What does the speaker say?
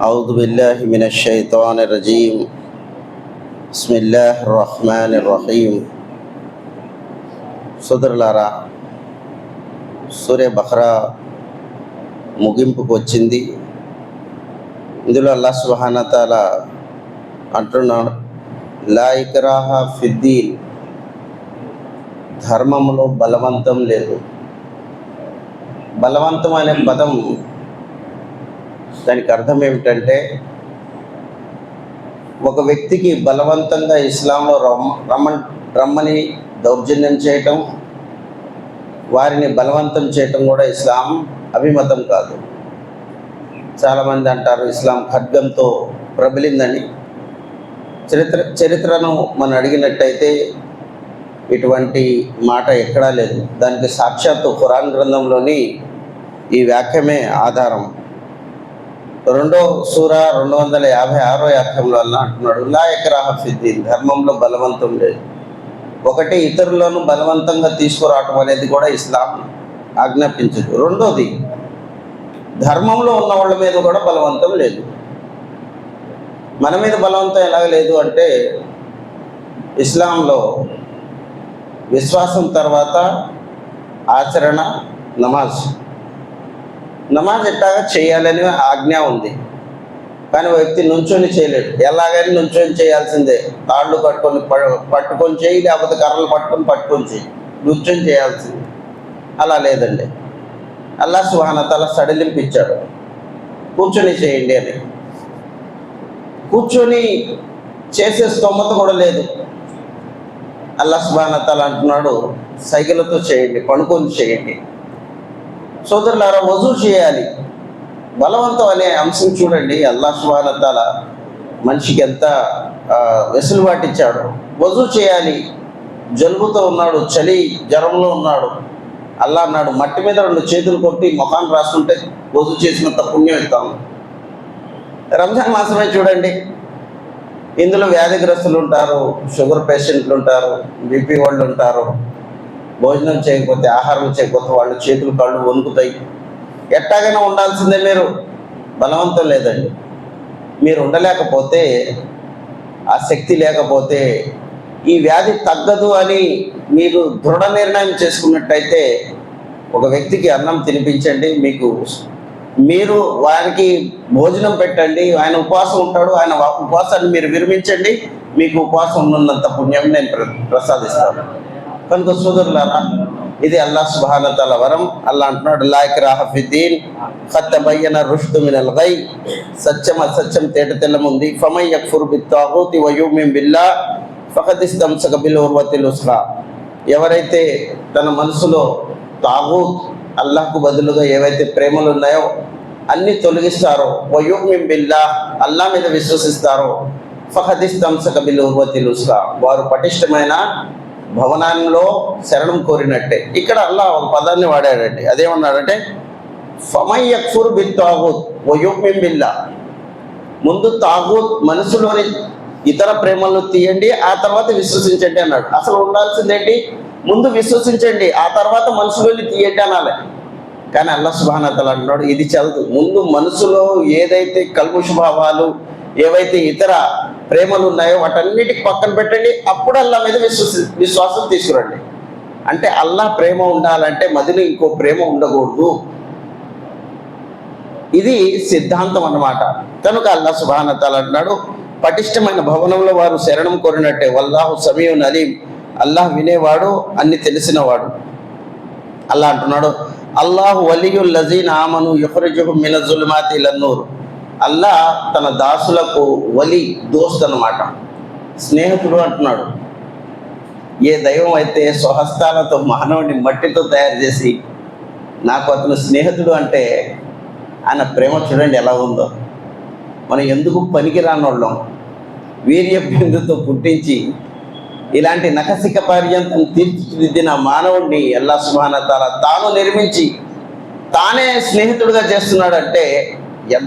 أعوذ بالله من الشيطان الرجيم بسم الله الرحمن الرحيم సోదరులారా, సూర్య బఖ్రా ముగింపుకు వచ్చింది. ఇందులో అల్లాహ్ సుబ్హానహు వ తఆలా అంటున్నాడు, లా ఇక్రాహ ఫిద్దీన్, ధర్మంలో బలవంతం లేదు. బలవంతం అనే పదం దానికి అర్థం ఏమిటంటే, ఒక వ్యక్తికి బలవంతంగా ఇస్లాంలో రమ్మని దౌర్జన్యం చేయటం, వారిని బలవంతం చేయటం కూడా ఇస్లాం అభిమతం కాదు. చాలామంది అంటారు ఇస్లాం ఖడ్గంతో ప్రబలిందని. చరిత్రను మనం అడిగినట్టయితే ఇటువంటి మాట ఎక్కడా లేదు. దానికి సాక్షాత్తు ఖురాన్ గ్రంథంలోని ఈ వాక్యమే ఆధారం. 2వ సూర 256వ వాక్యంలో అల్లాహ్ అంటున్నాడు, లా ఇక్రాహ ఫిద్దీన్, ధర్మంలో బలవంతం లేదు. ఒకటి, ఇతరులను బలవంతంగా తీసుకురావటం అనేది కూడా ఇస్లాం ఆజ్ఞాపించదు. రెండోది, ధర్మంలో ఉన్న వాళ్ళ మీద కూడా బలవంతం లేదు. మన మీద బలవంతం ఎలాగ లేదు అంటే, ఇస్లాంలో విశ్వాసం తర్వాత ఆచరణ నమాజ్ ఎట్టాగా చేయాలని ఆజ్ఞ ఉంది. కానీ వ్యక్తి నుంచొని చేయలేడు. ఎలాగని నుంచొని చేయాల్సిందే. తాళ్ళు పట్టుకొని చేయి, లేకపోతే కర్రలు పట్టుకొని చేయి, నుంచొని చేయాల్సిందే. అలా లేదండి. అల్లాహ్ సుబ్హానహు వ తఆలా సడలింపు ఇచ్చాడు, కూర్చొని చేయండి అని. కూర్చొని చేసే స్తోమత కూడా లేదు. అల్లాహ్ సుబ్హానహు వ తఆలా అంటున్నాడు, సైకిళ్ళతో చేయండి, పడుకొని చేయండి. సోదరులారా, వజూ చేయాలి. బలవంతం అనే అంశం చూడండి, అల్లాహ్ సుబ్హానహు వ తఆలా మనిషికి ఎంత వెసులుబాటు ఇచ్చాడు. వజూ చేయాలి. జలుబుతో ఉన్నాడు, చలి జ్వరంలో ఉన్నాడు. అల్లాహ్ అన్నాడు, మట్టి మీద 2 చేతులు కొట్టి ముఖాన్ని రాసుకుంటే వజూ చేసినంత పుణ్యం ఇస్తాము. రంజాన్ మాసమే చూడండి, ఇందులో వ్యాధిగ్రస్తులు ఉంటారు, షుగర్ పేషెంట్లు ఉంటారు, బీపీ వాళ్ళు ఉంటారు. భోజనం చేయకపోతే, ఆహారం చేయకపోతే వాళ్ళు చేతులు కాళ్ళు వణుకుతాయి. ఎట్టాగైనా ఉండాల్సిందే. మీరు బలవంతం లేదండి. మీరు ఉండలేకపోతే, ఆ శక్తి లేకపోతే, ఈ వ్యాధి తగ్గదు అని మీరు దృఢ నిర్ణయం చేసుకున్నట్టయితే, ఒక వ్యక్తికి అన్నం తినిపించండి. మీరు వారికి భోజనం పెట్టండి. ఆయన ఉపవాసం ఉంటాడు, ఆయన ఉపవాసాన్ని మీరు విరమించండి. మీకు ఉపవాసం ఉన్నంత పుణ్యం నేను ప్రసాదిస్తాను. కనుక సోదరులారా, ఇది అల్లాహ్ సుబ్హానహు వ తఆలా వరం. అల్లాహ్ అంటున్నాడు, లా ఇక్రాహ ఫిద్దీన్ ఖద్ తబయ్యన రుష్దు మినల్ గై, సత్యం అసత్యం తేట తెల్లముంది. ఫమన్ యక్ఫుర్ బిత్తాగూతి వ యుమిన్ బిల్లాహ్ ఫఖద్ ఇస్తమ్సక బిల్ ఉర్వతిల్ ఉస్రా. ఎవరైతే తన మనసులో తాగూత్, అల్లాహ్కు బదులుగా ఏవైతే ప్రేమలు ఉన్నాయో అన్ని తొలగిస్తారో, వ యుమిన్ బిల్లాహ్, అల్లాహ్ మీద విశ్వసిస్తారో, ఫఖద్ ఇస్తమ్సక బిల్ ఉర్వతిల్ ఉస్రా, వారు పటిష్టమైన భవనంలో శరణం కోరినట్టే. ఇక్కడ అల్లాహ్ ఒక పదాన్ని వాడాడండి. అదేమన్నాడంటే, ఫమన్ యక్ఫుర్ బిత్తాగూత్ వ యుమిన్ బిల్లాహ్. ముందు తాగూత్, మనసులోని ఇతర ప్రేమలను తీయండి, ఆ తర్వాత విశ్వసించండి అన్నాడు. అసలు ఉండాల్సిందేంటి? ముందు విశ్వసించండి, ఆ తర్వాత మనసులోని తీయండి అనాలి. కానీ అల్లాహ్ సుబ్హానహు వ తఆలా అంటున్నాడు, ఇది చదదు. ముందు మనసులో ఏదైతే కల్ముష భావాలు, ఏవైతే ఇతర ప్రేమలు ఉన్నాయో వాటన్నిటికి పక్కన పెట్టండి, అప్పుడు అల్లాహ్ మీద విశ్వాసం తీసుకురండి. అంటే అల్లాహ్ ప్రేమ ఉండాలంటే మదిలో ఇంకో ప్రేమ ఉండకూడదు. ఇది సిద్ధాంతం అన్నమాట. కనుక అల్లాహ్ సుబ్హానహు వ తఆలా అంటున్నాడు, పటిష్టమైన భవనంలో వారు శరణం కోరినట్టే. వల్లాహు సమీఉన్ అలీం, అల్లాహ్ వినేవాడు, అన్ని తెలిసినవాడు. అల్లాహ్ అంటున్నాడు, అల్లాహు వలియుల్ లజీన ఆమను యుఖ్రిజుహుం మినజ్ జులుమాతి ఇలన్ నూర్. అల్లాహ్ తన దాసులకు వలి, దోస్త్ అన్నమాట, స్నేహితుడు అంటున్నాడు. ఏ దైవం అయితే స్వహస్తాలతో మానవుడిని మట్టితో తయారు చేసి నాకు అతను స్నేహితుడు అంటే, ఆయన ప్రేమ చూడండి ఎలా ఉందో. మనం ఎందుకు పనికిరానోళ్ళం వీర్య బిందుతో పుట్టించి ఇలాంటి నఖశిఖ పర్యంతం తీర్చిదిద్దిన మానవుడిని అల్లాహ్ సుబ్హానహు వ తఆలా తాను నిర్మించి తానే స్నేహితుడిగా చేస్తున్నాడంటే ఎంత